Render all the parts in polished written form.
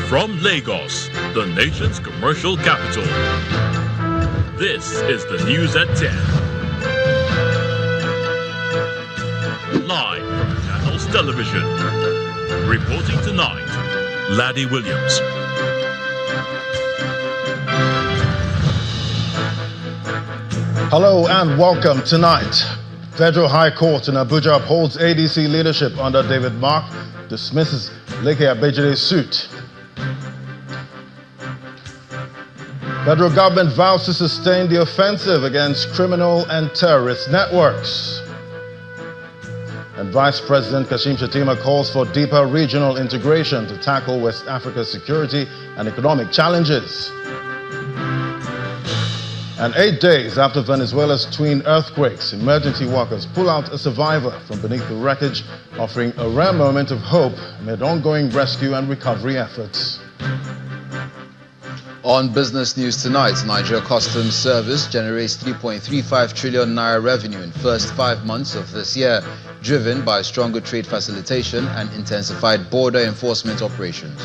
From Lagos, the nation's commercial capital, this is the News at 10. Live from Channels Television. Reporting tonight, Laddie Williams. Hello and welcome tonight. Federal High Court in Abuja upholds ADC leadership under David Mark, dismisses Leke Abejide's suit. Federal government vows to sustain the offensive against criminal and terrorist networks. And Vice President Kashim Shettima calls for deeper regional integration to tackle West Africa's security and economic challenges. And 8 days after Venezuela's twin earthquakes, emergency workers pull out a survivor from beneath the wreckage, offering a rare moment of hope amid ongoing rescue and recovery efforts. On business news tonight, Nigeria Customs Service generates 3.35 trillion naira revenue in first 5 months of this year, driven by stronger trade facilitation and intensified border enforcement operations.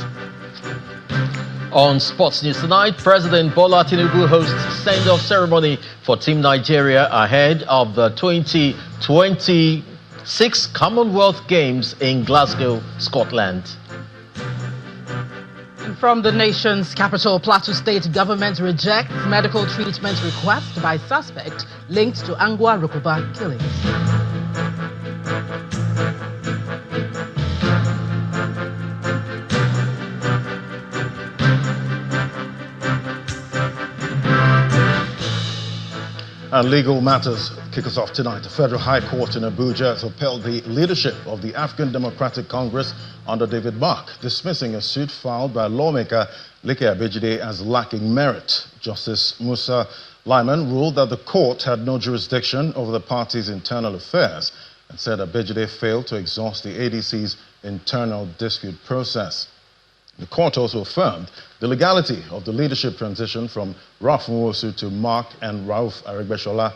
On sports news tonight, President Bola Tinubu hosts send-off ceremony for Team Nigeria ahead of the 2026 Commonwealth Games in Glasgow, Scotland. From the nation's capital, Plateau State government rejects medical treatment request by suspect linked to Angwa Rukuba killings. And legal matters kick us off tonight. The Federal High Court in Abuja has upheld the leadership of the African Democratic Congress under David Mark, dismissing a suit filed by lawmaker Leke Abejide as lacking merit. Justice Musa Lyman ruled that the court had no jurisdiction over the party's internal affairs and said Abejide failed to exhaust the ADC's internal dispute process. The court also affirmed the legality of the leadership transition from Ralph Nwosu to Mark and Rauf Aregbesola.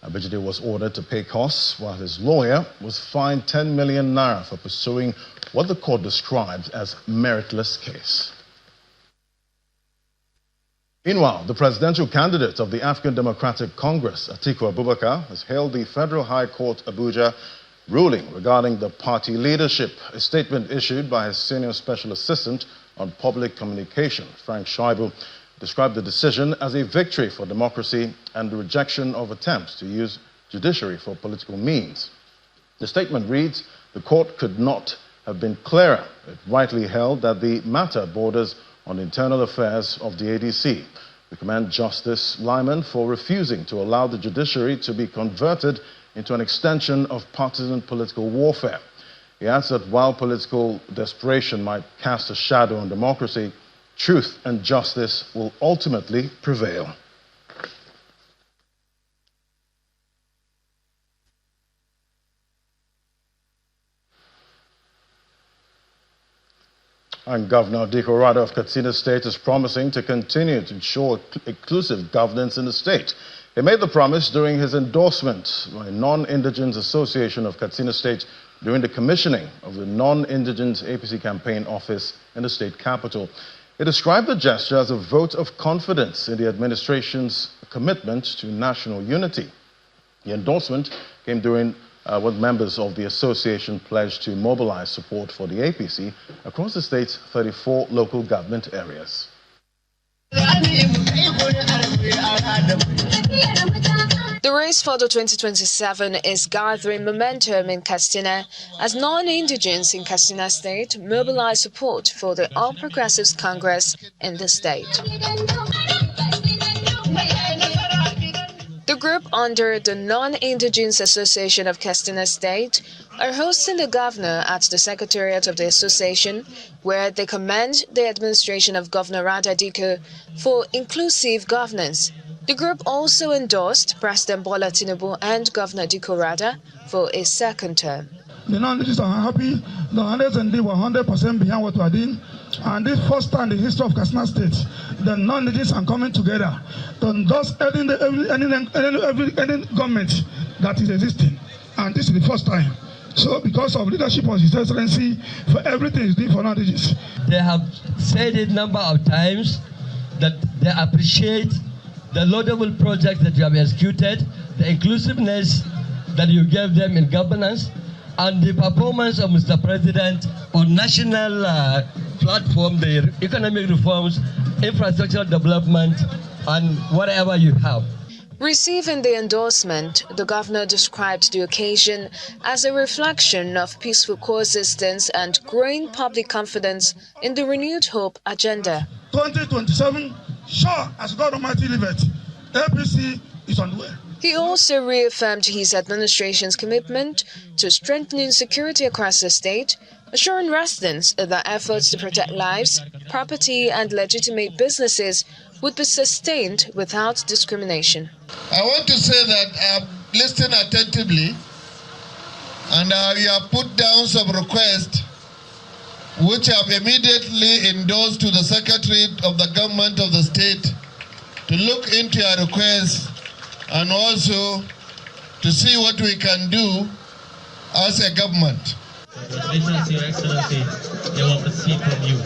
Abejide was ordered to pay costs, while his lawyer was fined 10 million naira for pursuing what the court described as meritless case. Meanwhile, the presidential candidate of the African Democratic Congress, Atiku Abubakar, has hailed the Federal High Court Abuja ruling regarding the party leadership. A statement issued by his senior special assistant on public communication, Frank Shaibu, described the decision as a victory for democracy and the rejection of attempts to use judiciary for political means. The statement reads, "The court could not have been clearer. It rightly held that the matter borders on internal affairs of the ADC. We commend Justice Lyman for refusing to allow the judiciary to be converted into an extension of partisan political warfare." He adds that while political desperation might cast a shadow on democracy, truth and justice will ultimately prevail. And Governor Diko Rada of Katsina State is promising to continue to ensure inclusive governance in the state. He made the promise during his endorsement by Non-Indigenous Association of Katsina State during the commissioning of the Non-Indigenous APC campaign office in the state capital. He described the gesture as a vote of confidence in the administration's commitment to national unity. The endorsement came during what members of the association pledged to mobilize support for the APC across the state's 34 local government areas. The race for the 2027 is gathering momentum in Katsina as non-indigens in Katsina State mobilize support for the All Progressives Congress in the state. The group under the Non-Indigens Association of Katsina State are hosting the governor at the secretariat of the association, where they commend the administration of Governor Rada Diko for inclusive governance. The group also endorsed President Bola Tinubu and Governor Diko Rada for a second term. The non-indigenous are happy. The 100 were 100% behind what we are doing. And this first time in the history of Katsina State, the non-indigenous are coming together to endorse any government that is existing. And this is the first time. So because of leadership of His Excellency, for everything is doing for non-indigenous. They have said it a number of times that they appreciate the laudable projects that you have executed, the inclusiveness that you gave them in governance, and the performance of Mr. President on national platform, the economic reforms, infrastructural development, and whatever you have. Receiving the endorsement, the governor described the occasion as a reflection of peaceful coexistence and growing public confidence in the renewed hope agenda. 2027, sure as God Almighty liveth, APC is on the way. He also reaffirmed his administration's commitment to strengthening security across the state, assuring residents that efforts to protect lives, property, and legitimate businesses would be sustained without discrimination. I want to say that I have listened attentively, and you have put down some requests which I have immediately endorsed to the Secretary of the Government of the State to look into your requests and also to see what we can do as a government. Congratulations, Your Excellency. They want to see from you.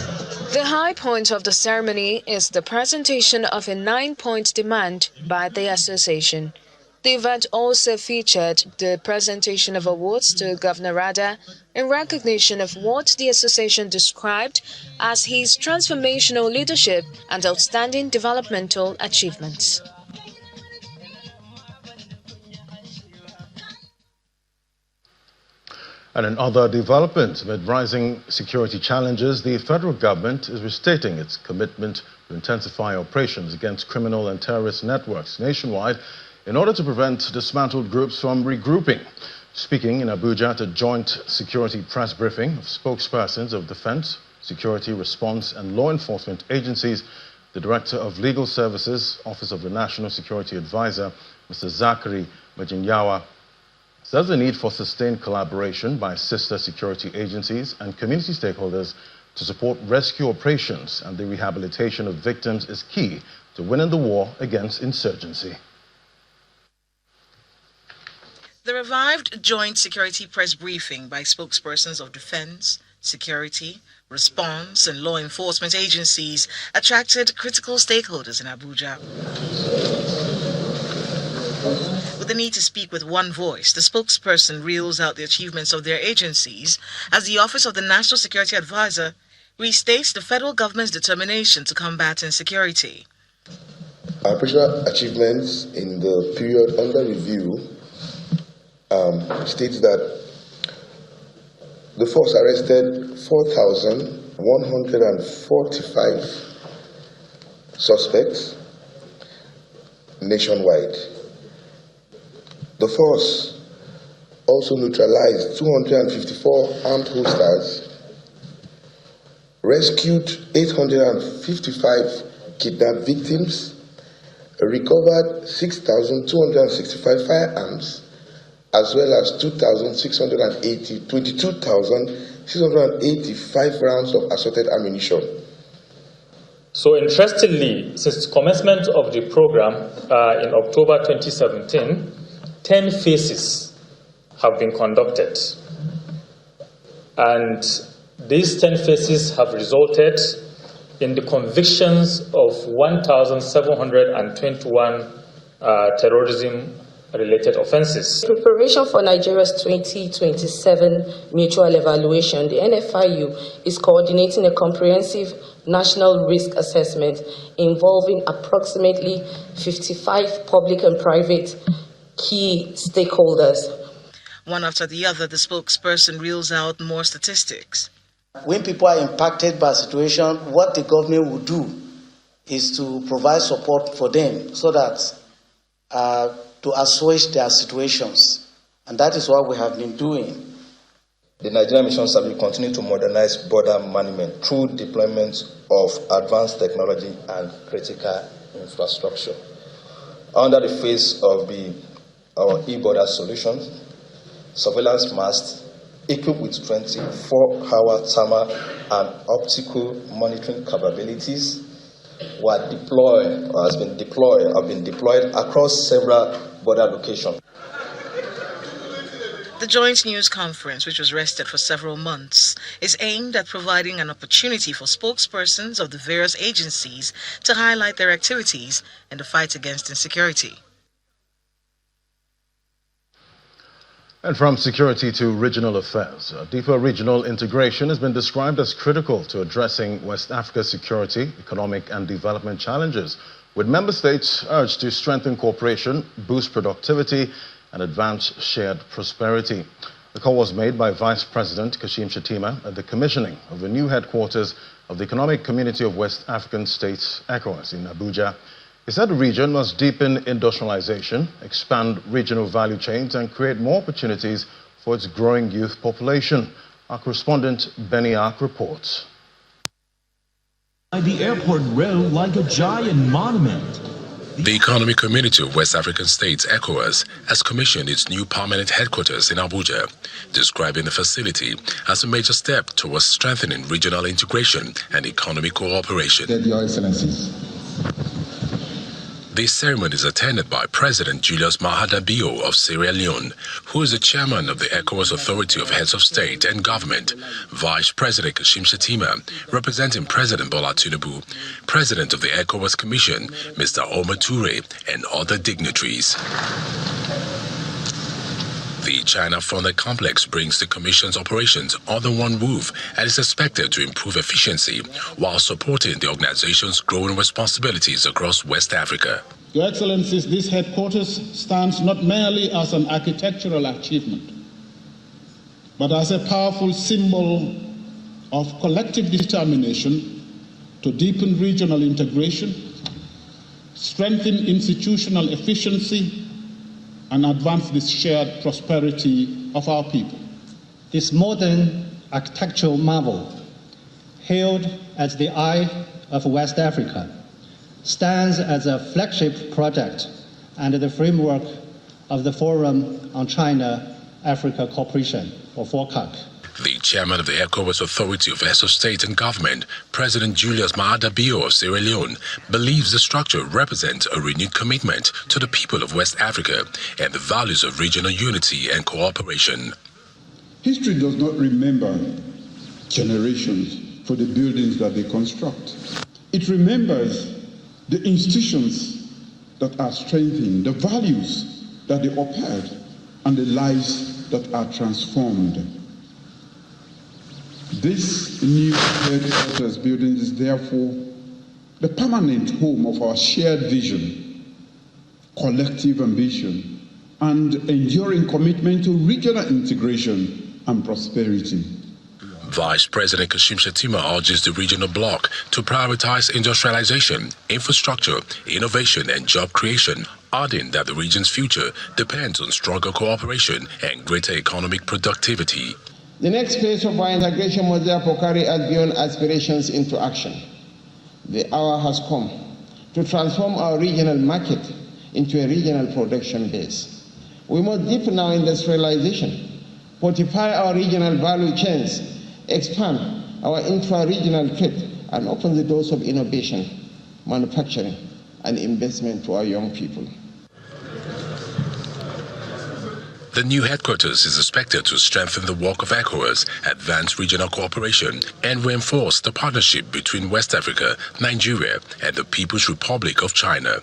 The high point of the ceremony is the presentation of a 9-point demand by the association. The event also featured the presentation of awards to Governor Rada in recognition of what the association described as his transformational leadership and outstanding developmental achievements. And in other developments, amid rising security challenges, the federal government is restating its commitment to intensify operations against criminal and terrorist networks nationwide in order to prevent dismantled groups from regrouping. Speaking in Abuja at a joint security press briefing of spokespersons of defense, security response and law enforcement agencies, the Director of Legal Services, Office of the National Security Advisor, Mr. Zachary Majinyawa, says the need for sustained collaboration by sister security agencies and community stakeholders to support rescue operations and the rehabilitation of victims is key to winning the war against insurgency. The revived joint security press briefing by spokespersons of defense, security, response and law enforcement agencies attracted critical stakeholders in Abuja. With the need to speak with one voice, the spokesperson reels out the achievements of their agencies as the Office of the National Security Advisor restates the federal government's determination to combat insecurity. Our operational achievements in the period under review states that the force arrested 4,145 suspects nationwide. The force also neutralized 254 armed holsters, rescued 855 kidnapped victims, recovered 6,265 firearms, as well as 22,685 rounds of assorted ammunition. So interestingly, since commencement of the program in October 2017, 10 phases have been conducted. And these 10 phases have resulted in the convictions of 1,721 terrorism-related offenses. Preparation for Nigeria's 2027 mutual evaluation, the NFIU is coordinating a comprehensive national risk assessment involving approximately 55 public and private key stakeholders. One after the other, the spokesperson reels out more statistics. When people are impacted by a situation, what the government will do is to provide support for them so that to assuage their situations. And that is what we have been doing. The Nigerian Mission Service will continue to modernize border management through deployment of advanced technology and critical infrastructure. Under the phase of our e-border solutions, surveillance masts equipped with 24-hour thermal and optical monitoring capabilities have been deployed across several border locations. The joint news conference, which was rested for several months, is aimed at providing an opportunity for spokespersons of the various agencies to highlight their activities in the fight against insecurity. And from security to regional affairs, deeper regional integration has been described as critical to addressing West Africa's security, economic and development challenges, with member states urged to strengthen cooperation, boost productivity, and advance shared prosperity. The call was made by Vice President Kashim Shettima at the commissioning of the new headquarters of the Economic Community of West African States, ECOWAS, in Abuja. He said the region must deepen industrialization, expand regional value chains, and create more opportunities for its growing youth population. Our correspondent Benny Ark reports. The airport rode like a giant monument. The Economic Community of West African States, ECOWAS, has commissioned its new permanent headquarters in Abuja, describing the facility as a major step towards strengthening regional integration and economic cooperation. Your Excellencies. This ceremony is attended by President Julius Maada Bio of Sierra Leone, who is the chairman of the ECOWAS Authority of Heads of State and Government, Vice President Kashim Shettima, representing President Bola Tinubu, President of the ECOWAS Commission, Mr. Omar Toure, and other dignitaries. The China-funded complex brings the Commission's operations under one roof and is expected to improve efficiency while supporting the organization's growing responsibilities across West Africa. Your Excellencies, this headquarters stands not merely as an architectural achievement, but as a powerful symbol of collective determination to deepen regional integration, strengthen institutional efficiency, and advance the shared prosperity of our people. This modern architectural marvel, hailed as the eye of West Africa, stands as a flagship project under the framework of the Forum on China-Africa Cooperation, or FORCAC. The chairman of the ECOWAS Authority of Heads of State and Government, President Julius Maada Bio of Sierra Leone, believes the structure represents a renewed commitment to the people of West Africa and the values of regional unity and cooperation. History does not remember generations for the buildings that they construct. It remembers the institutions that are strengthened, the values that they upheld, and the lives that are transformed. This new headquarters building is therefore the permanent home of our shared vision, collective ambition, and enduring commitment to regional integration and prosperity. Vice President Kashim Shettima urges the regional bloc to prioritize industrialization, infrastructure, innovation, and job creation, adding that the region's future depends on stronger cooperation and greater economic productivity. The next phase of our integration must therefore carry us beyond aspirations into action. The hour has come to transform our regional market into a regional production base. We must deepen our industrialization, fortify our regional value chains, expand our intra-regional trade, and open the doors of innovation, manufacturing, and investment to our young people. The new headquarters is expected to strengthen the work of ECOWAS, advance regional cooperation, and reinforce the partnership between West Africa, Nigeria, and the People's Republic of China.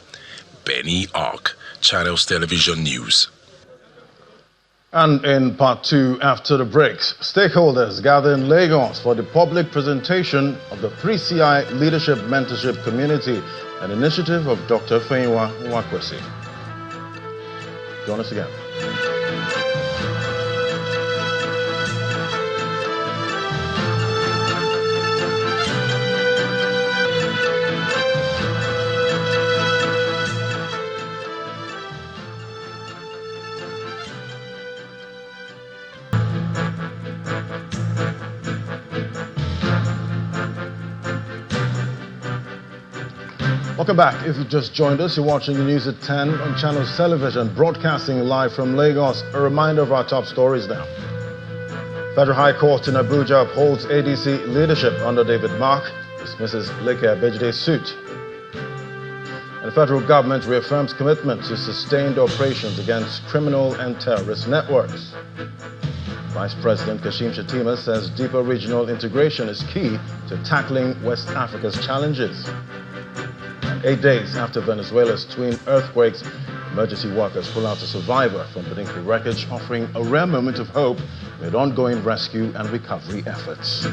Benny Ark, Channels Television News. And in part two, after the breaks, stakeholders gather in Lagos for the public presentation of the 3CI Leadership Mentorship Community, an initiative of Dr. Feinwa Nwakwesi. Join us again. Welcome back. If you just joined us, you're watching the news at 10 on Channels Television, broadcasting live from Lagos. A reminder of our top stories now. Federal High Court in Abuja upholds ADC leadership under David Mark, dismisses Leke Abejide's suit. And the federal government reaffirms commitment to sustained operations against criminal and terrorist networks. Vice President Kashim Shettima says deeper regional integration is key to tackling West Africa's challenges. And 8 days after Venezuela's twin earthquakes, emergency workers pull out a survivor from beneath the wreckage, offering a rare moment of hope amid ongoing rescue and recovery efforts.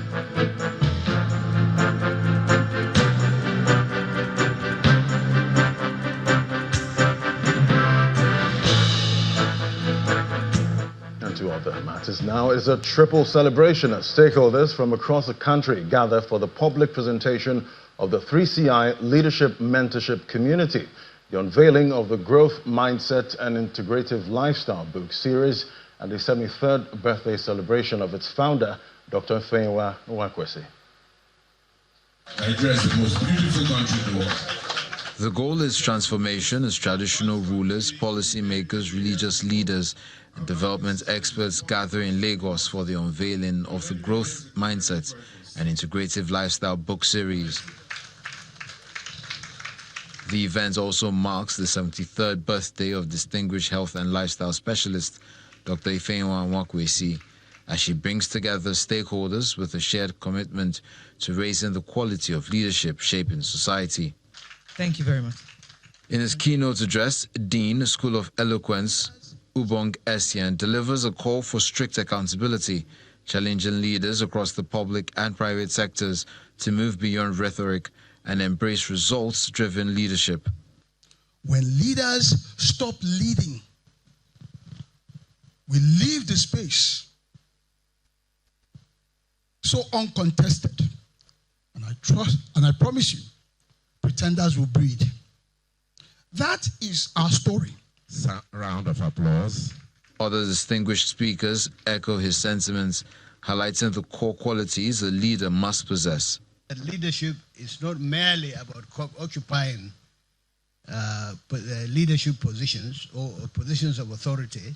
To other matters now is a triple celebration as stakeholders from across the country gather for the public presentation of the 3CI Leadership Mentorship Community, the unveiling of the Growth Mindset and Integrative Lifestyle book series, and the 73rd birthday celebration of its founder, Dr. Ifeanyi Nwakwesi. Nigeria is the most beautiful country in the world. The goal is transformation as traditional rulers, policymakers, religious leaders, and development experts gather in Lagos for the unveiling of the Growth Mindset and Integrative Lifestyle book series. The event also marks the 73rd birthday of distinguished health and lifestyle specialist Dr. Ifeanyi Nwakwesi, as she brings together stakeholders with a shared commitment to raising the quality of leadership shaping society. Thank you very much. In his keynote address, Dean, School of Eloquence, Ubong Essian, delivers a call for strict accountability, challenging leaders across the public and private sectors to move beyond rhetoric and embrace results-driven leadership. When leaders stop leading, we leave the space so uncontested, and I trust and I promise you, pretenders will breed. That is our story. Round of applause. Other distinguished speakers echo his sentiments, highlighting the core qualities a leader must possess. Leadership is not merely about occupying leadership positions or positions of authority,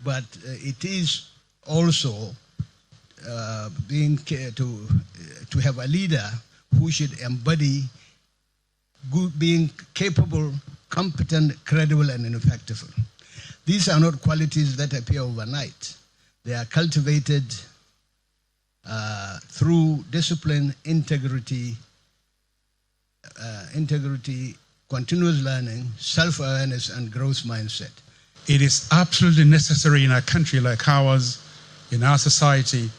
but it is also to have a leader who should embody being capable, competent, credible, and effective. These are not qualities that appear overnight. They are cultivated through discipline, integrity, continuous learning, self-awareness, and growth mindset. It is absolutely necessary in a country like ours, in our society,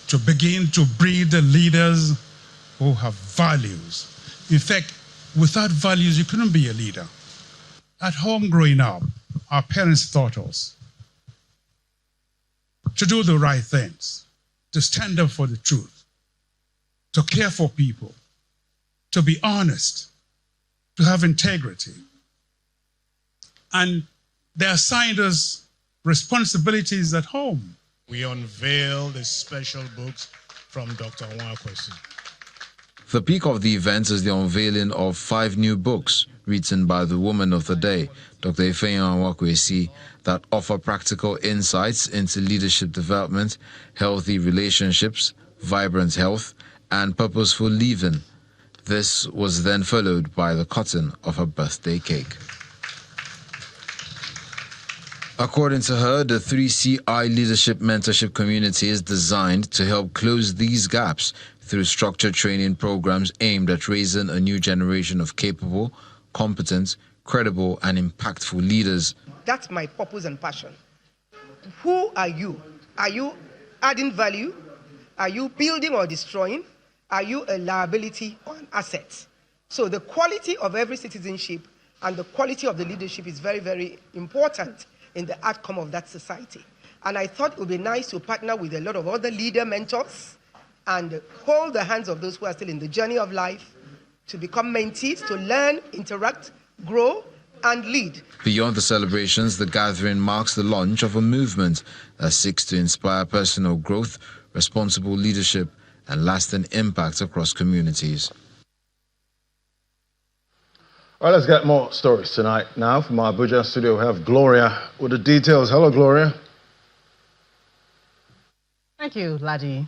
to begin to breed the leaders who have values. In fact, without values, you couldn't be a leader. At home growing up, our parents taught us to do the right things, to stand up for the truth, to care for people, to be honest, to have integrity. And they assigned us responsibilities at home. We unveil the special books from Dr. Nwakwesi. The peak of the event is the unveiling of 5 new books written by the woman of the day, Dr. Ifeanyi Nwakwesi, that offer practical insights into leadership development, healthy relationships, vibrant health, and purposeful living. This was then followed by the cutting of her birthday cake. According to her, the 3CI Leadership Mentorship Community is designed to help close these gaps through structured training programs aimed at raising a new generation of capable, competent, credible, and impactful leaders. That's my purpose and passion. Who are you? Are you adding value? Are you building or destroying? Are you a liability or an asset? So the quality of every citizenship and the quality of the leadership is very, very important in the outcome of that society. And I thought it would be nice to partner with a lot of other leader mentors and hold the hands of those who are still in the journey of life to become mentees, to learn, interact, grow, and lead. Beyond the celebrations, the gathering marks the launch of a movement that seeks to inspire personal growth, responsible leadership, and lasting impact across communities. All right, let's get more stories tonight. Now, from our Abuja studio, we have Gloria with the details. Hello, Gloria. Thank you, Ladi.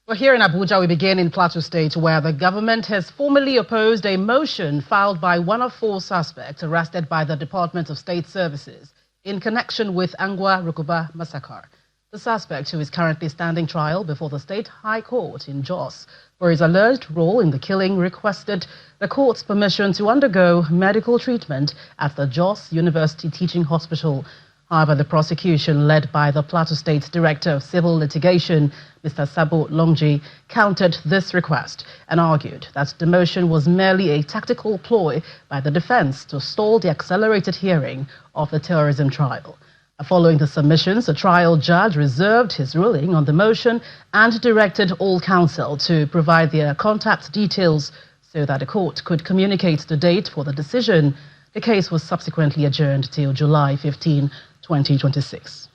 Well, here in Abuja, we begin in Plateau State, where the government has formally opposed a motion filed by one of 4 suspects arrested by the Department of State Services in connection with Angwa Rukuba massacre. The suspect, who is currently standing trial before the State High Court in Jos for his alleged role in the killing, requested the court's permission to undergo medical treatment at the Jos University Teaching Hospital. However, the prosecution, led by the Plateau State Director of Civil Litigation, Mr. Sabo Longji, countered this request and argued that the motion was merely a tactical ploy by the defense to stall the accelerated hearing of the terrorism trial. Following the submissions, the trial judge reserved his ruling on the motion and directed all counsel to provide their contact details so that the court could communicate the date for the decision. The case was subsequently adjourned till July 15, 2026.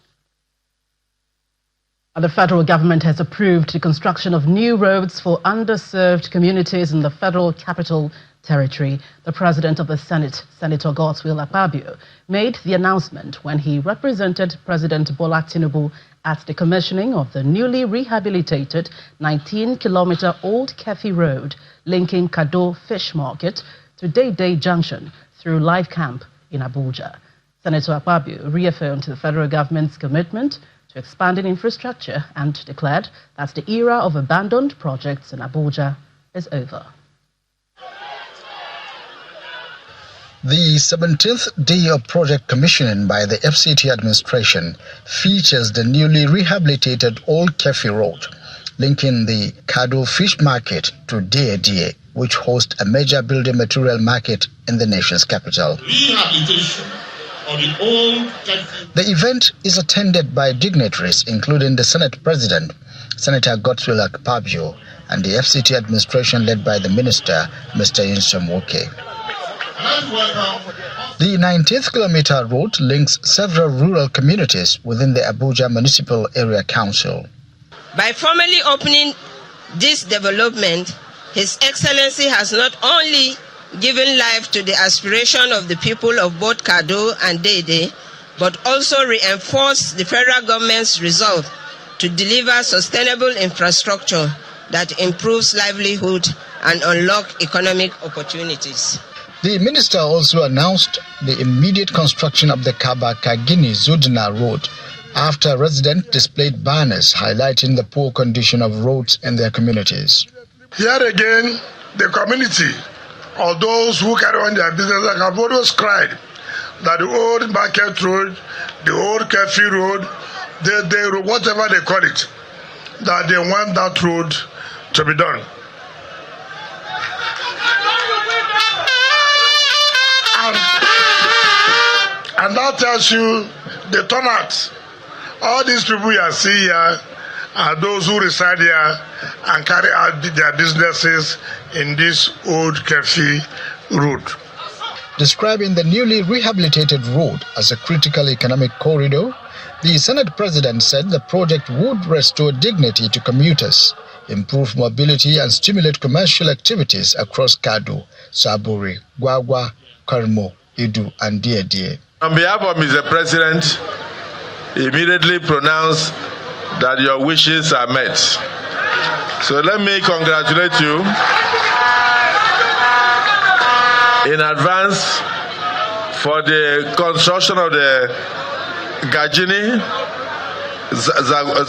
The federal government has approved the construction of new roads for underserved communities in the Federal Capital Territory. The President of the Senate, Senator Godswill Akpabio, made the announcement when he represented President Bola Tinubu at the commissioning of the newly rehabilitated 19-kilometer Old Kefi Road linking Kado Fish Market to Day Junction through Life Camp in Abuja. Senator Akpabio reaffirmed the federal government's commitment to expanding infrastructure and declared that the era of abandoned projects in Abuja is over. The 17th day of project commissioning by the FCT administration features the newly rehabilitated Old Kefi Road, linking the Kado Fish Market to Day, which hosts a major building material market in the nation's capital. Rehabilitation of the Old Kefi. The event is attended by dignitaries, including the Senate President, Senator Godswill Akpabio, and the FCT administration led by the Minister, Mr. Yinsom Woke. The 19th kilometer road links several rural communities within the Abuja Municipal Area Council. By formally opening this development, His Excellency has not only given life to the aspiration of the people of both Kado and Dede, but also reinforced the federal government's resolve to deliver sustainable infrastructure that improves livelihood and unlock economic opportunities. The minister also announced the immediate construction of the Kaba-Kagini-Zudna Road after residents displayed banners highlighting the poor condition of roads in their communities. Here again, the community or those who carry on their business have always cried that the old market road, the old Kefi road, they whatever they call it, that they want that road to be done. And that tells you the turnout. All these people you see here are those who reside here and carry out their businesses in this old Kefi road. Describing the newly rehabilitated road as a critical economic corridor, the Senate President said the project would restore dignity to commuters, improve mobility and stimulate commercial activities across Kado, Saburi, Gwagwa, Karmo, Idu and Dede. On behalf of Mr. President, immediately pronounce that your wishes are met. So let me congratulate you in advance for the construction of the Gajini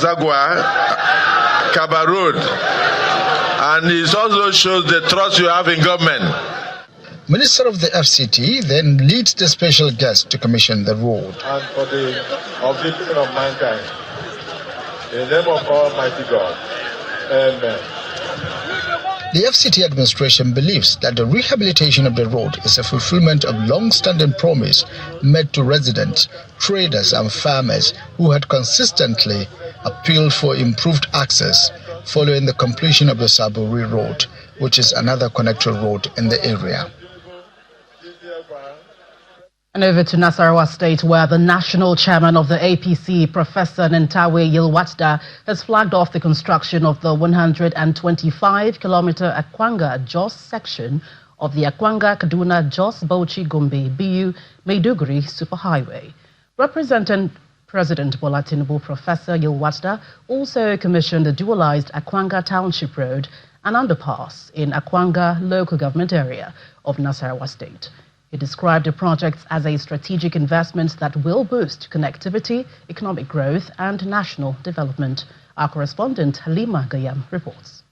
Zagwa Kaba Road, and it also shows the trust you have in government. Minister of the FCT then leads the special guest to commission the road. And for the uplifting of mankind, in the name of Almighty God, amen. The FCT administration believes that the rehabilitation of the road is a fulfillment of long-standing promise made to residents, traders and farmers who had consistently appealed for improved access following the completion of the Saburi Road, which is another connector road in the area. And over to Nasarawa State, where the national chairman of the APC, Professor Nentawe Yilwatda, has flagged off the construction of the 125-kilometer Akwanga-Jos section of the Akwanga-Kaduna-Jos-Bauchi-Gombe BU Maiduguri Superhighway. Representing President Bola Tinubu, Professor Yilwatda, also commissioned the dualized Akwanga Township Road and underpass in Akwanga local government area of Nasarawa State. He described the projects as a strategic investment that will boost connectivity, economic growth, and national development. Our correspondent Halima Gayam reports.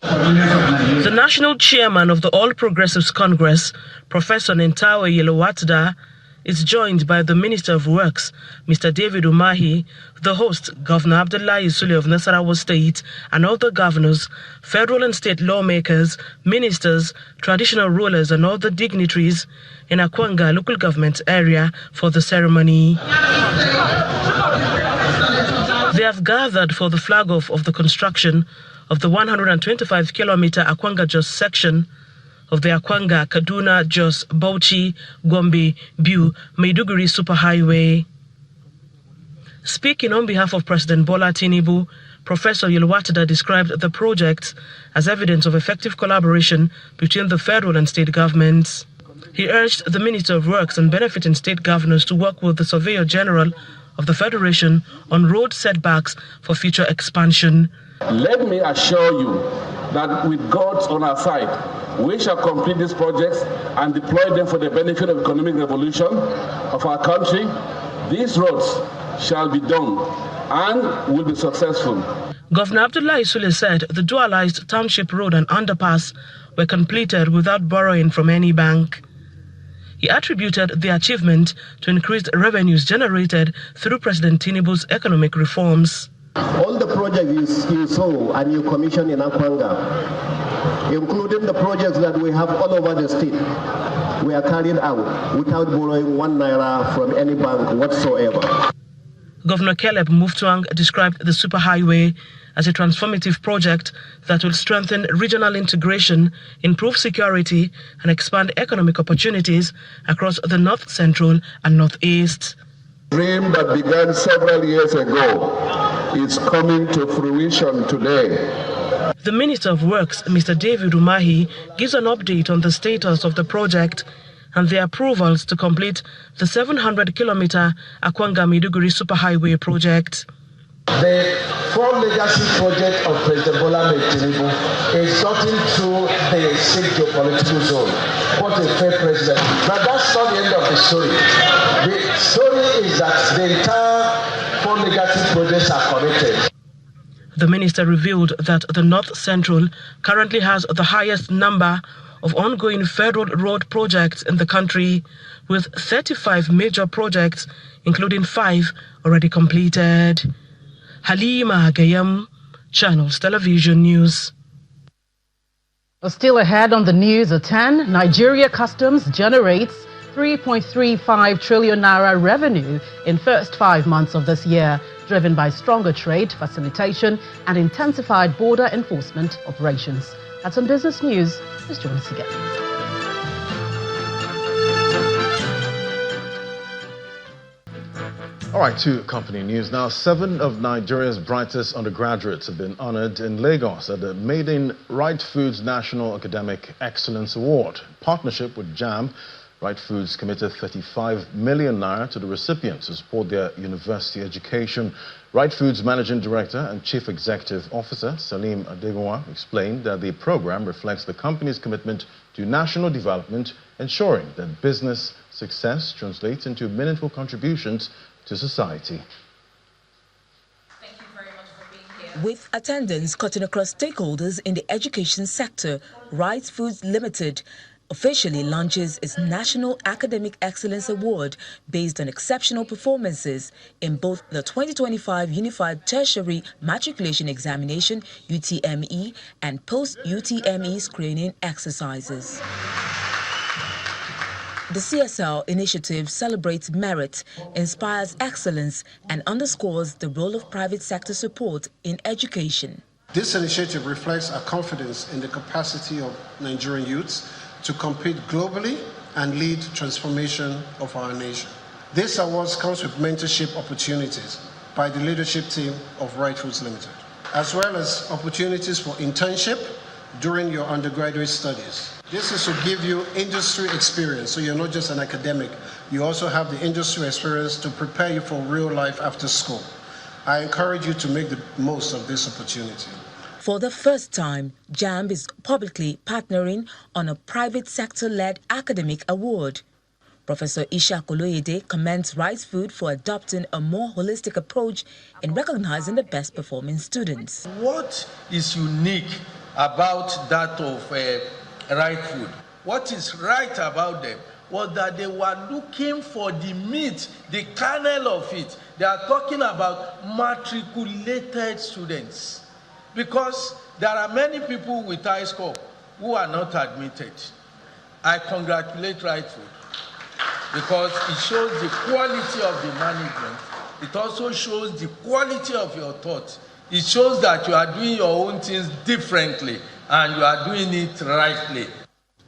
The national chairman of the All Progressives Congress, Professor Nentawe Yilwatda, is joined by the Minister of Works, Mr. David Umahi, the host, Governor Abdullahi Sule of Nasarawa State, and other governors, federal and state lawmakers, ministers, traditional rulers, and other dignitaries in Akwanga local government area for the ceremony. They have gathered for the flag-off of the construction of the 125-kilometer Akwanga-Jos section of the Akwanga, Kaduna, Jos, Bauchi, Gombe, Biu, Maiduguri Superhighway. Speaking on behalf of President Bola Tinubu, Professor Yilwatda described the project as evidence of effective collaboration between the federal and state governments. He urged the Minister of Works and benefiting state governors to work with the Surveyor General of the Federation on road setbacks for future expansion. Let me assure you that with God on our side, we shall complete these projects and deploy them for the benefit of economic revolution of our country. These roads shall be done and will be successful. Governor Abdullahi Sule said the dualized Township Road and underpass were completed without borrowing from any bank. He attributed the achievement to increased revenues generated through President Tinubu's economic reforms. All the projects you saw and you commissioned in Akwanga, including the projects that we have all over the state, we are carried out without borrowing 1 naira from any bank whatsoever. Governor Caleb Muftuang described the Superhighway as a transformative project that will strengthen regional integration, improve security, and expand economic opportunities across the North Central and Northeast. Dream that began several years ago is coming to fruition today. The Minister of Works, Mr. David Umahi, gives an update on the status of the project and the approvals to complete the 700-kilometer Akwanga-Maiduguri Superhighway project. The 4 legacy project of President Bola Tinubu is gotten through the state geopolitical zone. What a fair president. But that's not the end of the story. The story is that the entire 4 legacy projects are connected. The minister revealed that the North Central currently has the highest number of ongoing federal road projects in the country, with 35 major projects, including 5 already completed. Halima Gayam, Channels Television News. Still ahead on the news at 10, Nigeria Customs generates 3.35 trillion naira revenue in first 5 months of this year, driven by stronger trade facilitation and intensified border enforcement operations. That's on Business News. Please join us again. All right, to company news now. 7 of Nigeria's brightest undergraduates have been honored in Lagos at the Made in Right Foods National Academic Excellence Award. In partnership with JAM, Right Foods committed 35 million naira to the recipients to support their university education. Right Foods Managing Director and Chief Executive Officer Salim Adegunwa explained that the program reflects the company's commitment to national development, ensuring that business success translates into meaningful contributions to society. Thank you very much for being here. With attendance cutting across stakeholders in the education sector, Right Foods Limited officially launches its National Academic Excellence Award based on exceptional performances in both the 2025 Unified Tertiary Matriculation Examination (UTME) and post-UTME screening exercises. The CSL initiative celebrates merit, inspires excellence, and underscores the role of private sector support in education. This initiative reflects our confidence in the capacity of Nigerian youths to compete globally and lead transformation of our nation. This award comes with mentorship opportunities by the leadership team of Right Foods Limited, as well as opportunities for internship during your undergraduate studies. This is to give you industry experience, so you're not just an academic. You also have the industry experience to prepare you for real life after school. I encourage you to make the most of this opportunity. For the first time, JAMB is publicly partnering on a private sector-led academic award. Professor Isha Koloyede commends Rice Food for adopting a more holistic approach in recognizing the best performing students. What is unique about that of Rice Food? What is right about them was that they were looking for the meat, the kernel of it. They are talking about matriculated students. Because there are many people with high score who are not admitted. I congratulate Rice Food because it shows the quality of the management. It also shows the quality of your thought. It shows that you are doing your own things differently and you are doing it rightly.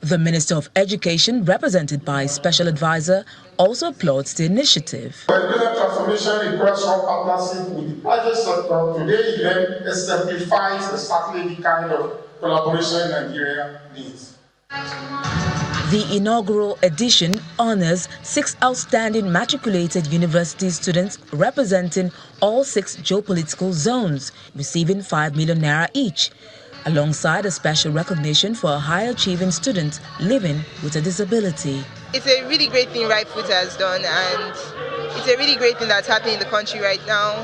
The Minister of Education, represented by Special Advisor, also applauds the initiative. Education transformation requires strong partnership with the private sector. Today's event exemplifies exactly the kind of collaboration Nigeria needs. The inaugural edition honors 6 outstanding matriculated university students representing all 6 geopolitical zones, receiving 5 million naira each, alongside a special recognition for a high-achieving student living with a disability. It's a really great thing Rice Food has done, and it's a really great thing that's happening in the country right now.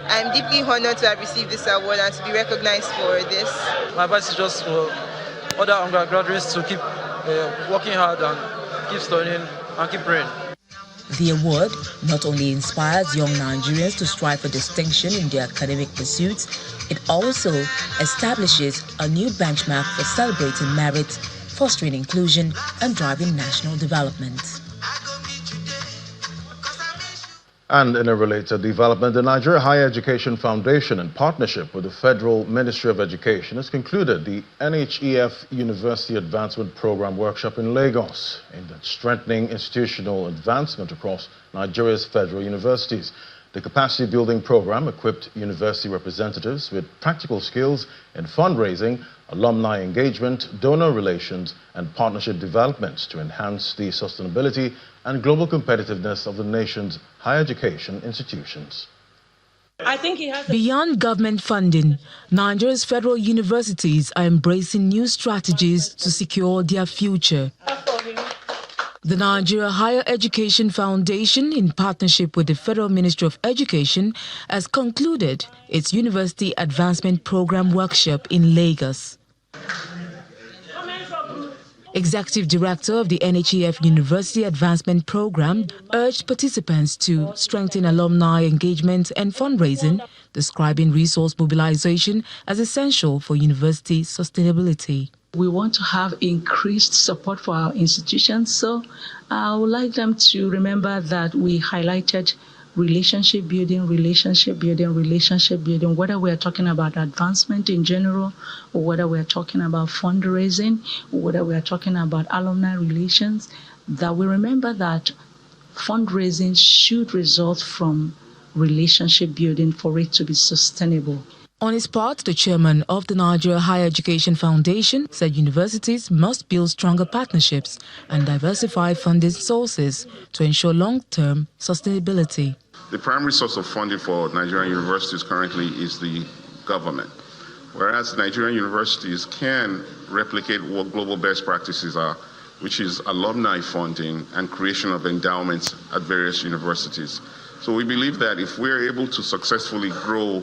I'm deeply honored to have received this award and to be recognized for this. My advice is just for other undergraduates to keep working hard and keep studying and keep praying. The award not only inspires young Nigerians to strive for distinction in their academic pursuits, it also establishes a new benchmark for celebrating merit, fostering inclusion, and driving national development. And in a related development, the Nigeria Higher Education Foundation, in partnership with the Federal Ministry of Education, has concluded the NHEF University Advancement Program workshop in Lagos, aimed at strengthening institutional advancement across Nigeria's federal universities. The capacity building program equipped university representatives with practical skills in fundraising, alumni engagement, donor relations, and partnership development to enhance the sustainability and global competitiveness of the nation's higher education institutions. Beyond government funding, Nigeria's federal universities are embracing new strategies to secure their future. The Nigeria Higher Education Foundation, in partnership with the Federal Ministry of Education, has concluded its University Advancement Program workshop in Lagos. Executive Director of the NHEF University Advancement Program urged participants to strengthen alumni engagement and fundraising, describing resource mobilization as essential for university sustainability. We want to have increased support for our institutions, so I would like them to remember that we highlighted relationship building, whether we are talking about advancement in general, or whether we are talking about fundraising, or whether we are talking about alumni relations, that we remember that fundraising should result from relationship building for it to be sustainable. On his part, the chairman of the Nigeria Higher Education Foundation said universities must build stronger partnerships and diversify funding sources to ensure long-term sustainability. The primary source of funding for Nigerian universities currently is the government, whereas Nigerian universities can replicate what global best practices are, which is alumni funding and creation of endowments at various universities. So we believe that if we're able to successfully grow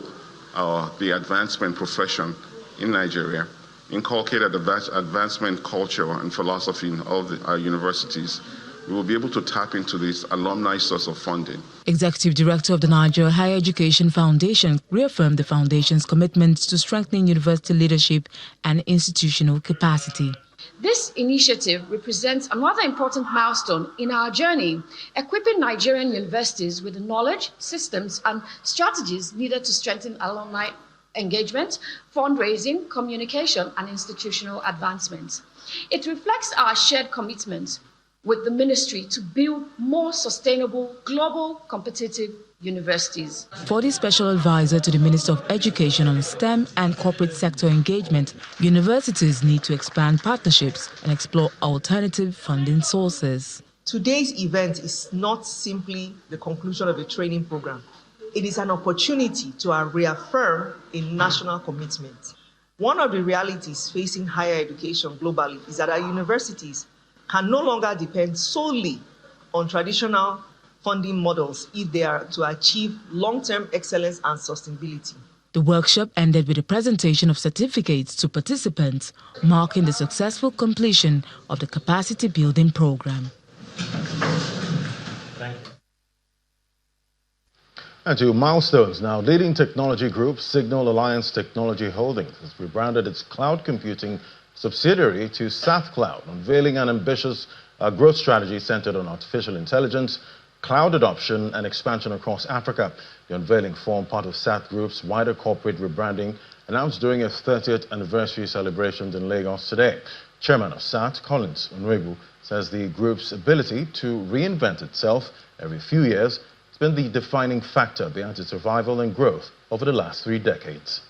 the advancement profession in Nigeria, inculcate advancement culture and philosophy in all our universities, we will be able to tap into this alumni source of funding. Executive Director of the Nigeria Higher Education Foundation reaffirmed the foundation's commitment to strengthening university leadership and institutional capacity. This initiative represents another important milestone in our journey, equipping Nigerian universities with the knowledge, systems, and strategies needed to strengthen alumni engagement, fundraising, communication, and institutional advancement. It reflects our shared commitment with the ministry to build more sustainable, global, competitive universities. For the special advisor to the Minister of Education on STEM and corporate sector engagement, universities need to expand partnerships and explore alternative funding sources. Today's event is not simply the conclusion of a training program. It is an opportunity to reaffirm a national commitment. One of the realities facing higher education globally is that our universities can no longer depend solely on traditional funding models if they are to achieve long-term excellence and sustainability. The workshop ended with a presentation of certificates to participants, marking the successful completion of the capacity building program. And to milestones now, leading technology group Signal Alliance Technology Holdings has rebranded its cloud computing subsidiary to SAT Cloud, unveiling an ambitious growth strategy centered on artificial intelligence, cloud adoption and expansion across Africa. The unveiling formed part of SAT Group's wider corporate rebranding announced during its 30th anniversary celebrations in Lagos today. Chairman of SAT, Collins Onwegu, says the group's ability to reinvent itself every few years has been the defining factor behind its survival and growth over the last 3 decades.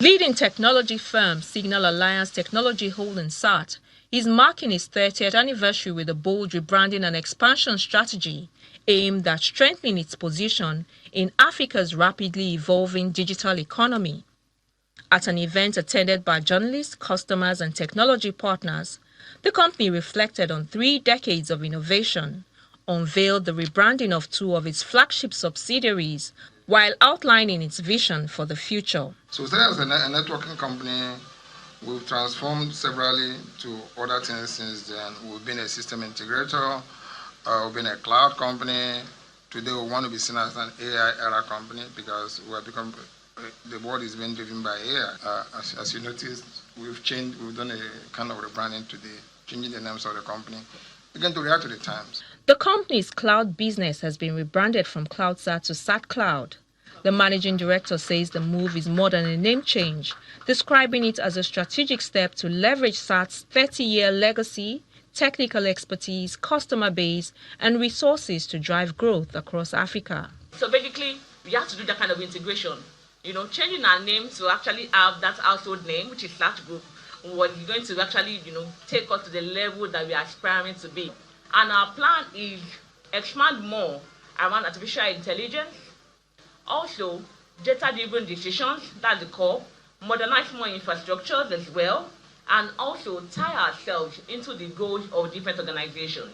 Leading technology firm Signal Alliance Technology Holdings SAT is marking its 30th anniversary with a bold rebranding and expansion strategy aimed at strengthening its position in Africa's rapidly evolving digital economy. At an event attended by journalists, customers and technology partners, the company reflected on 3 decades of innovation, unveiled the rebranding of 2 of its flagship subsidiaries, while outlining its vision for the future. So as a networking company, we've transformed severally to other things since then. We've been a system integrator, we've been a cloud company. Today we want to be seen as an AI era company because the world is being driven by AI. As you noticed, we've done a kind of rebranding today, changing the names of the company, again to react to the times. The company's cloud business has been rebranded from CloudSat to SAT Cloud. The managing director says the move is more than a name change, describing it as a strategic step to leverage SAT's 30-year legacy, technical expertise, customer base, and resources to drive growth across Africa. So basically, we have to do that kind of integration. Changing our name to actually have that household name, which is SAT Group, what is going to actually, take us to the level that we are aspiring to be. And our plan is expand more around artificial intelligence, also data-driven decisions, that's the core, modernize more infrastructures as well, and also tie ourselves into the goals of different organizations.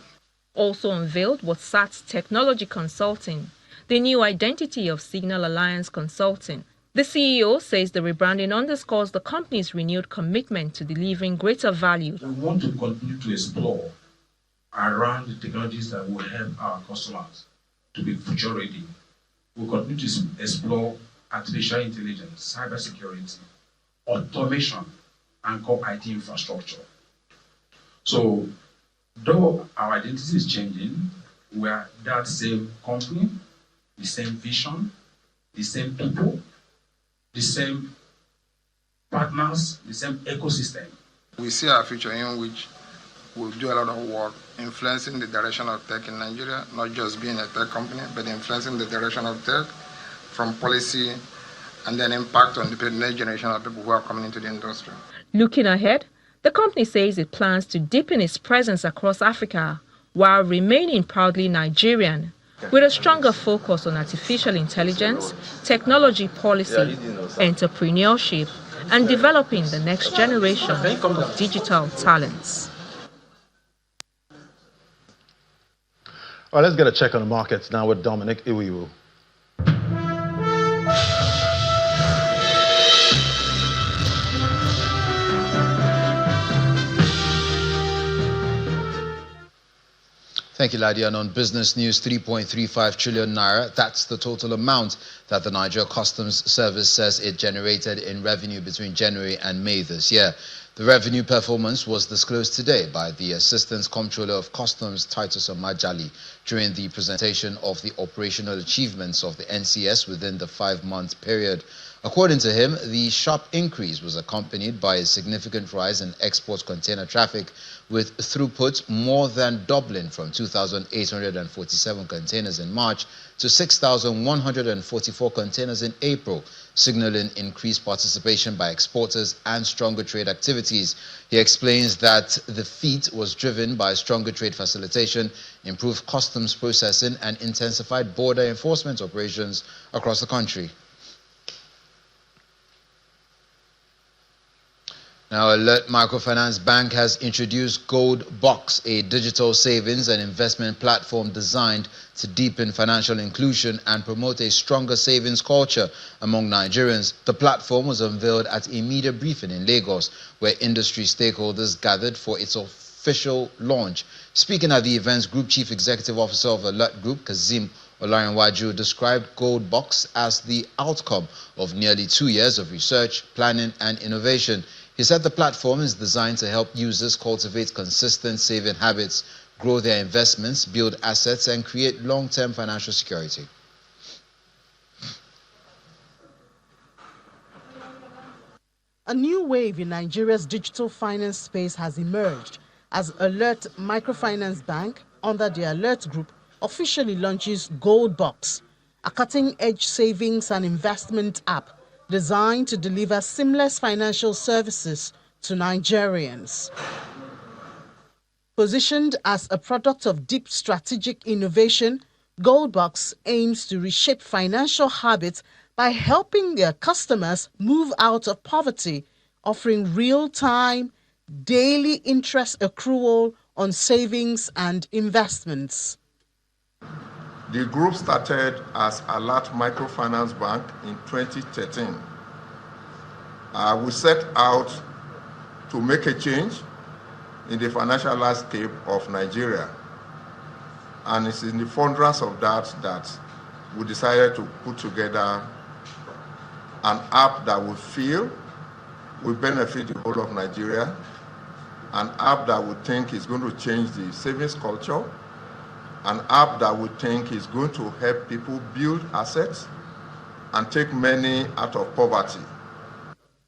Also unveiled was SAT's Technology Consulting, the new identity of Signal Alliance Consulting. The CEO says the rebranding underscores the company's renewed commitment to delivering greater value. We want to continue to explore around the technologies that will help our customers to be future ready. We'll continue to explore artificial intelligence, cybersecurity, automation, and core IT infrastructure. So, though our identity is changing, we are that same company, the same vision, the same people, the same partners, the same ecosystem. We see our future in which we'll do a lot of work influencing the direction of tech in Nigeria, not just being a tech company, but influencing the direction of tech from policy and then impact on the next generation of people who are coming into the industry. Looking ahead, the company says it plans to deepen its presence across Africa while remaining proudly Nigerian, with a stronger focus on artificial intelligence, technology policy, entrepreneurship, and developing the next generation of digital talents. All right, let's get a check on the markets now with Dominic Iwiwu. Thank you, Ladia. And on business news, 3.35 trillion naira. That's the total amount that the Nigeria Customs Service says it generated in revenue between January and May this year. The revenue performance was disclosed today by the Assistant Comptroller of Customs, Titus Omajali, during the presentation of the operational achievements of the NCS within the 5-month period. According to him, the sharp increase was accompanied by a significant rise in export container traffic, with throughput more than doubling from 2,847 containers in March to 6,144 containers in April, signaling increased participation by exporters and stronger trade activities. He explains that the feat was driven by stronger trade facilitation, improved customs processing, and intensified border enforcement operations across the country. Now, Alert Microfinance Bank has introduced Gold Box, a digital savings and investment platform designed to deepen financial inclusion and promote a stronger savings culture among Nigerians. The platform was unveiled at a media briefing in Lagos, where industry stakeholders gathered for its official launch. Speaking at the event's Group Chief Executive Officer of Alert Group, Kazim Olarinwaju, described Gold Box as the outcome of nearly 2 years of research, planning, and innovation. He said the platform is designed to help users cultivate consistent saving habits, grow their investments, build assets, and create long-term financial security. A new wave in Nigeria's digital finance space has emerged as Alert Microfinance Bank, under the Alert Group, officially launches Gold Box, a cutting-edge savings and investment app designed to deliver seamless financial services to Nigerians. Positioned as a product of deep strategic innovation, Goldbox aims to reshape financial habits by helping their customers move out of poverty, offering real-time, daily interest accrual on savings and investments. The group started as Alert Microfinance Bank in 2013. We set out to make a change in the financial landscape of Nigeria. And it's in the furtherance of that we decided to put together an app that we feel will benefit the whole of Nigeria, an app that we think is going to change the savings culture, an app that we think is going to help people build assets and take many out of poverty.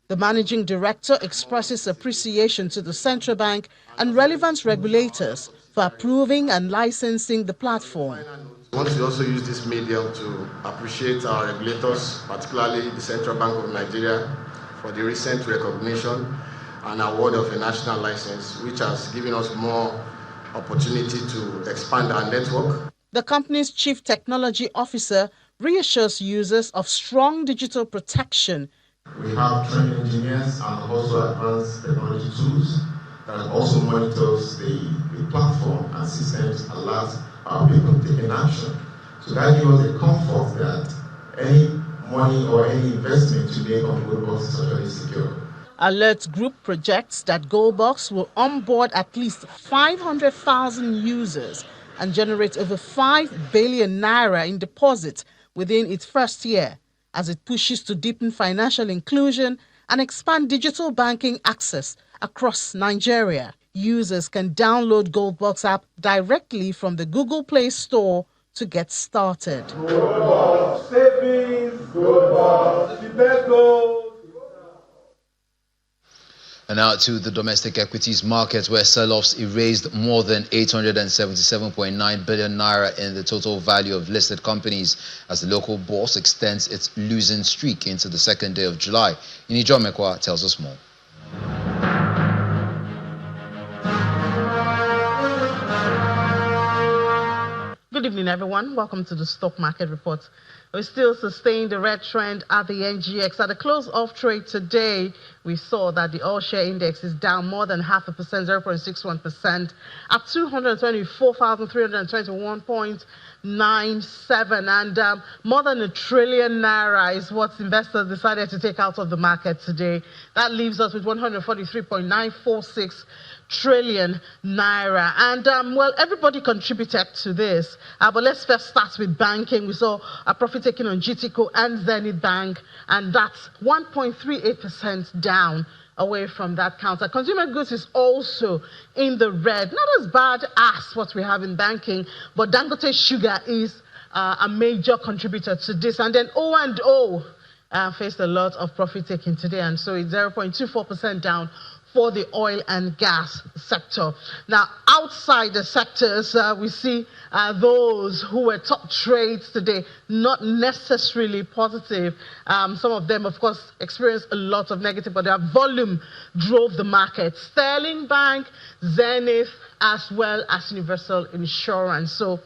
The managing director expresses appreciation to the central bank and relevant regulators for approving and licensing the platform. I want to also use this medium to appreciate our regulators, particularly the Central Bank of Nigeria, for the recent recognition and award of a national license, which has given us more opportunity to expand our network. The company's chief technology officer reassures users of strong digital protection. We have trained engineers and also advanced technology tools that also monitors the platform and systems alert our people taking action. So that gives us the comfort that any money or any investment you make on Goldbox is totally secure. Alert Group projects that Goldbox will onboard at least 500,000 users and generate over 5 billion naira in deposits within its first year, as it pushes to deepen financial inclusion and expand digital banking access across Nigeria. Users can download Goldbox app directly from the Google Play Store to get started. Goldbox savings, Goldbox, the best gold. And now to the domestic equities market, where sell-offs erased more than 877.9 billion naira in the total value of listed companies as the local bourse extends its losing streak into the second day of July. Inijo Mekwa tells us more. Good evening, everyone. Welcome to the Stock Market Report. We still sustain the red trend at the NGX. At the close of trade today, we saw that the all share index is down more than 0.5%, 0.61%, at 224,321.97, and more than 1 trillion naira is what investors decided to take out of the market today. That leaves us with 143.946 trillion naira. And well, everybody contributed to this, but let's first start with banking. We saw a profit taken on GTCO and Zenith Bank, and that's 1.38% down away from that counter. Consumer goods is also in the red. Not as bad as what we have in banking, but Dangote Sugar is a major contributor to this. And then O&O faced a lot of profit taking today, and so it's 0.24% down for the oil and gas sector. Now, outside the sectors, we see those who were top trades today, not necessarily positive. Some of them, of course, experienced a lot of negative, but their volume drove the market. Sterling Bank, Zenith, as well as Universal Insurance. So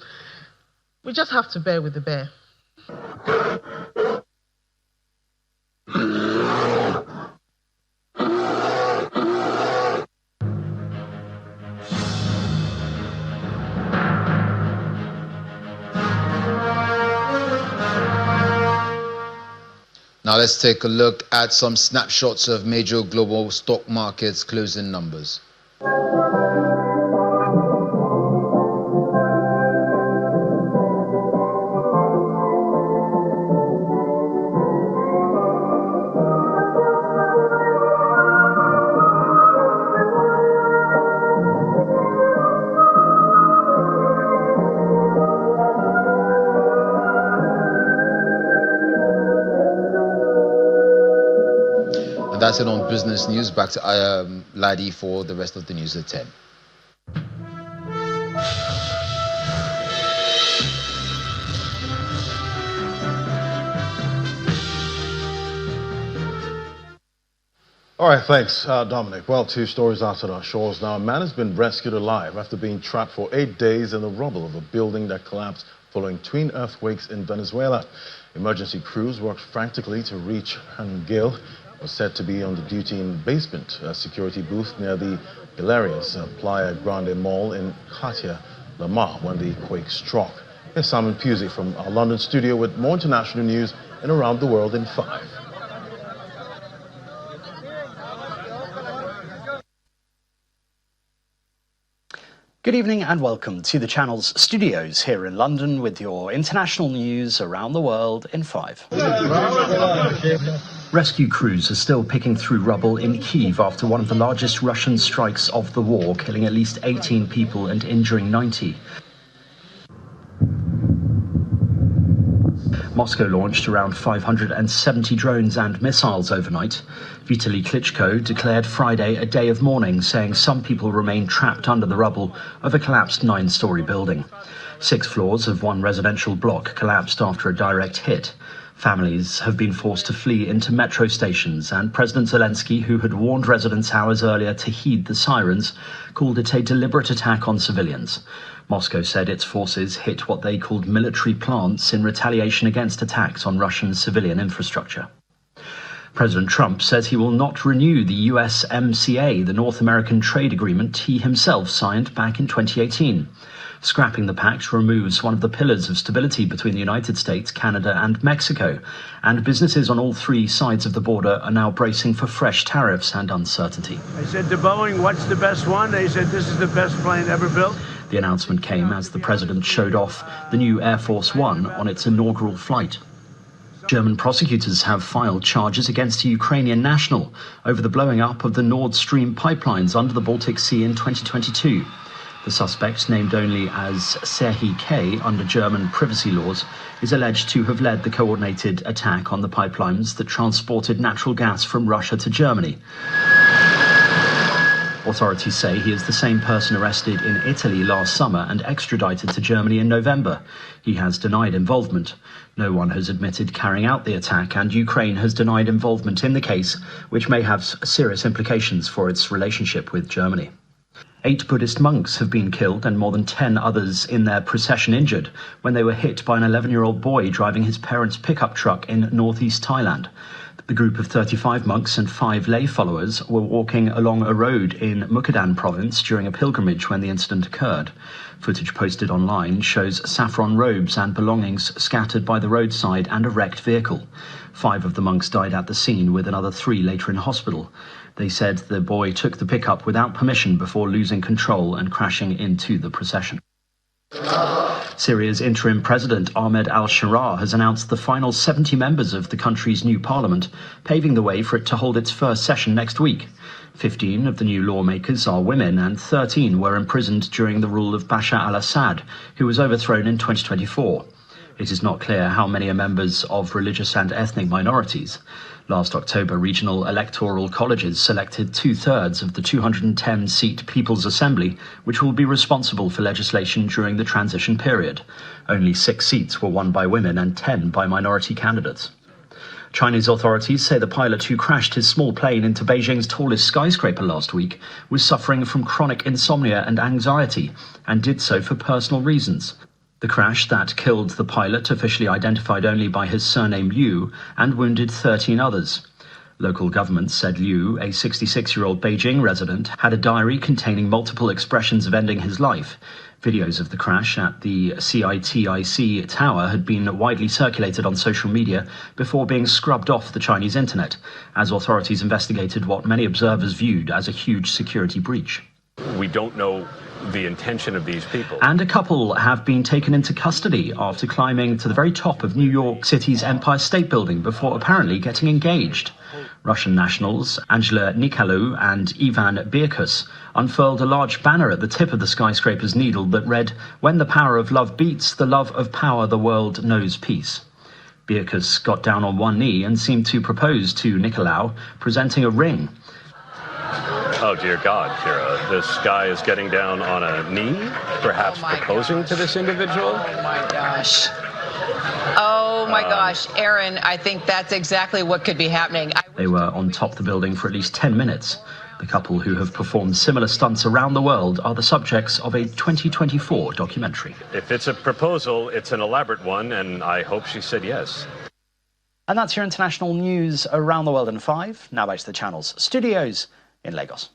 we just have to bear with the bear. Now let's take a look at some snapshots of major global stock markets closing numbers. And that's it on business news. Back to Ladi for the rest of the news at 10. All right, thanks, Dominic. Well, 2 stories out on our shores now. A man has been rescued alive after being trapped for 8 days in the rubble of a building that collapsed following twin earthquakes in Venezuela. Emergency crews worked frantically to reach Hangil, was said to be on the duty in basement, a security booth near the hilarious Playa Grande Mall in Katia, Lamar, when the quake struck. Here's Simon Pusey from our London studio with more international news and around the world in 5. Good evening and welcome to the channel's studios here in London with your international news around the world in 5. Rescue crews are still picking through rubble in Kyiv after one of the largest Russian strikes of the war, killing at least 18 people and injuring 90. Moscow launched around 570 drones and missiles overnight. Vitaly Klitschko declared Friday a day of mourning, saying some people remain trapped under the rubble of a collapsed 9-story building. 6 floors of one residential block collapsed after a direct hit. Families have been forced to flee into metro stations, and President Zelensky, who had warned residents hours earlier to heed the sirens, called it a deliberate attack on civilians. Moscow said its forces hit what they called military plants in retaliation against attacks on Russian civilian infrastructure. President Trump says he will not renew the USMCA, the North American trade agreement he himself signed back in 2018. Scrapping the pact removes one of the pillars of stability between the United States, Canada and Mexico, and businesses on all 3 sides of the border are now bracing for fresh tariffs and uncertainty. I said to Boeing, what's the best one? They said this is the best plane ever built. The announcement came as the president showed off the new Air Force One on its inaugural flight. German prosecutors have filed charges against a Ukrainian national over the blowing up of the Nord Stream pipelines under the Baltic Sea in 2022. The suspect, named only as Serhiy K under German privacy laws, is alleged to have led the coordinated attack on the pipelines that transported natural gas from Russia to Germany. Authorities say he is the same person arrested in Italy last summer and extradited to Germany in November. He has denied involvement. No one has admitted carrying out the attack, and Ukraine has denied involvement in the case, which may have serious implications for its relationship with Germany. 8 Buddhist monks have been killed and more than 10 others in their procession injured when they were hit by an 11-year-old boy driving his parents' pickup truck in northeast Thailand. The group of 35 monks and 5 lay followers were walking along a road in Mukdahan province during a pilgrimage when the incident occurred. Footage posted online shows saffron robes and belongings scattered by the roadside and a wrecked vehicle. 5 of the monks died at the scene, with another 3 later in hospital. They said the boy took the pickup without permission before losing control and crashing into the procession. Syria's interim president, Ahmed al-Sharaa, has announced the final 70 members of the country's new parliament, paving the way for it to hold its first session next week. 15 of the new lawmakers are women and 13 were imprisoned during the rule of Bashar al-Assad, who was overthrown in 2024. It is not clear how many are members of religious and ethnic minorities. Last October, regional electoral colleges selected 2/3 of the 210-seat People's Assembly, which will be responsible for legislation during the transition period. Only 6 seats were won by women and 10 by minority candidates. Chinese authorities say the pilot who crashed his small plane into Beijing's tallest skyscraper last week was suffering from chronic insomnia and anxiety, and did so for personal reasons. The crash that killed the pilot, officially identified only by his surname Liu, and wounded 13 others. Local governments said Liu, a 66-year-old Beijing resident, had a diary containing multiple expressions of ending his life. Videos of the crash at the CITIC tower had been widely circulated on social media before being scrubbed off the Chinese internet, as authorities investigated what many observers viewed as a huge security breach. We don't know the intention of these people. And a couple have been taken into custody after climbing to the very top of New York City's Empire State Building before apparently getting engaged. Russian nationals Angela Nikolou and Ivan Birkus unfurled a large banner at the tip of the skyscraper's needle that read, "When the power of love beats, the love of power, the world knows peace." Birkus got down on one knee and seemed to propose to Nikolou, presenting a ring. Oh, dear God, Kira. This guy is getting down on a knee, perhaps proposing to this individual? Oh, my gosh. Oh, my gosh. Aaron, I think that's exactly what could be happening. They were on top of the building for at least 10 minutes. The couple, who have performed similar stunts around the world, are the subjects of a 2024 documentary. If it's a proposal, it's an elaborate one, and I hope she said yes. And that's your international news around the world in 5. Now back to the channel's studios in Lagos.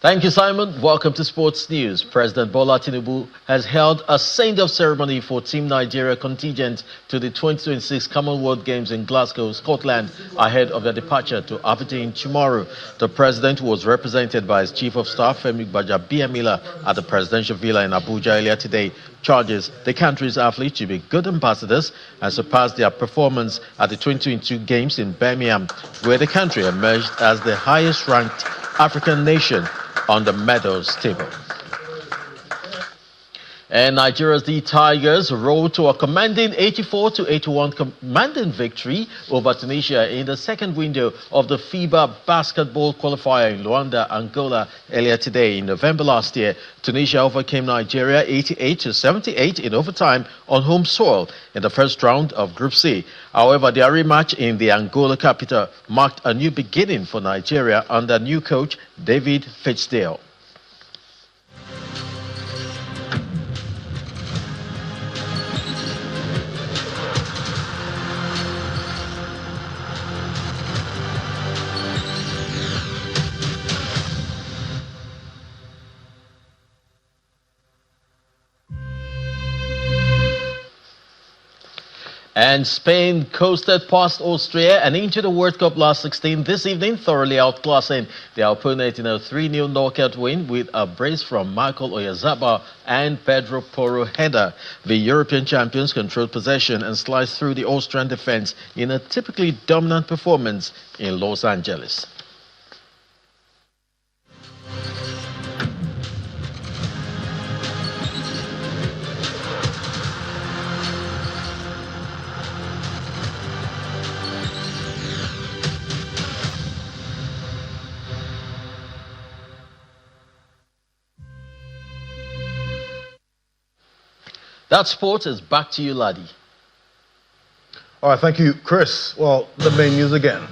Thank you, Simon. Welcome to Sports News. President Bola Tinubu has held a send-off ceremony for Team Nigeria contingent to the 2026 Commonwealth Games in Glasgow, Scotland, ahead of their departure to Aberdeen tomorrow. The president was represented by his Chief of Staff, Femi Gbajabiamila, at the presidential villa in Abuja earlier today. Charges the country's athletes to be good ambassadors and surpass their performance at the 2022 Games in Birmingham, where the country emerged as the highest-ranked African nation on the medals table. And Nigeria's D Tigers rolled to a commanding 84-81 commanding victory over Tunisia in the second window of the FIBA basketball qualifier in Luanda, Angola earlier today. In November last year, Tunisia overcame Nigeria 88-78 in overtime on home soil in the first round of Group C. However, their rematch in the Angola capital marked a new beginning for Nigeria under new coach David Fitzdale. And Spain coasted past Austria and into the World Cup last 16 this evening, thoroughly outclassing their opponent in a 3-0 knockout win with a brace from Michael Oyarzabal and Pedro Porro header. The European champions controlled possession and sliced through the Austrian defense in a typically dominant performance in Los Angeles. That sport is back to you, Ladi. All right, thank you, Chris. Well, the main news again.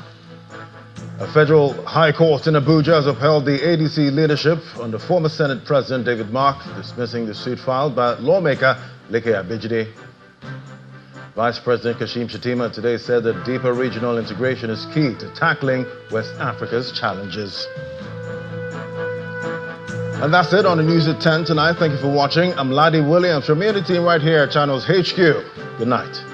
A federal high court in Abuja has upheld the ADC leadership under former Senate President David Mark, dismissing the suit filed by lawmaker Leke Abejide. Vice President Kashim Shettima today said that deeper regional integration is key to tackling West Africa's challenges. And that's it on the news at 10 tonight. Thank you for watching. I'm Ladi Williams from the team right here at Channels HQ. Good night.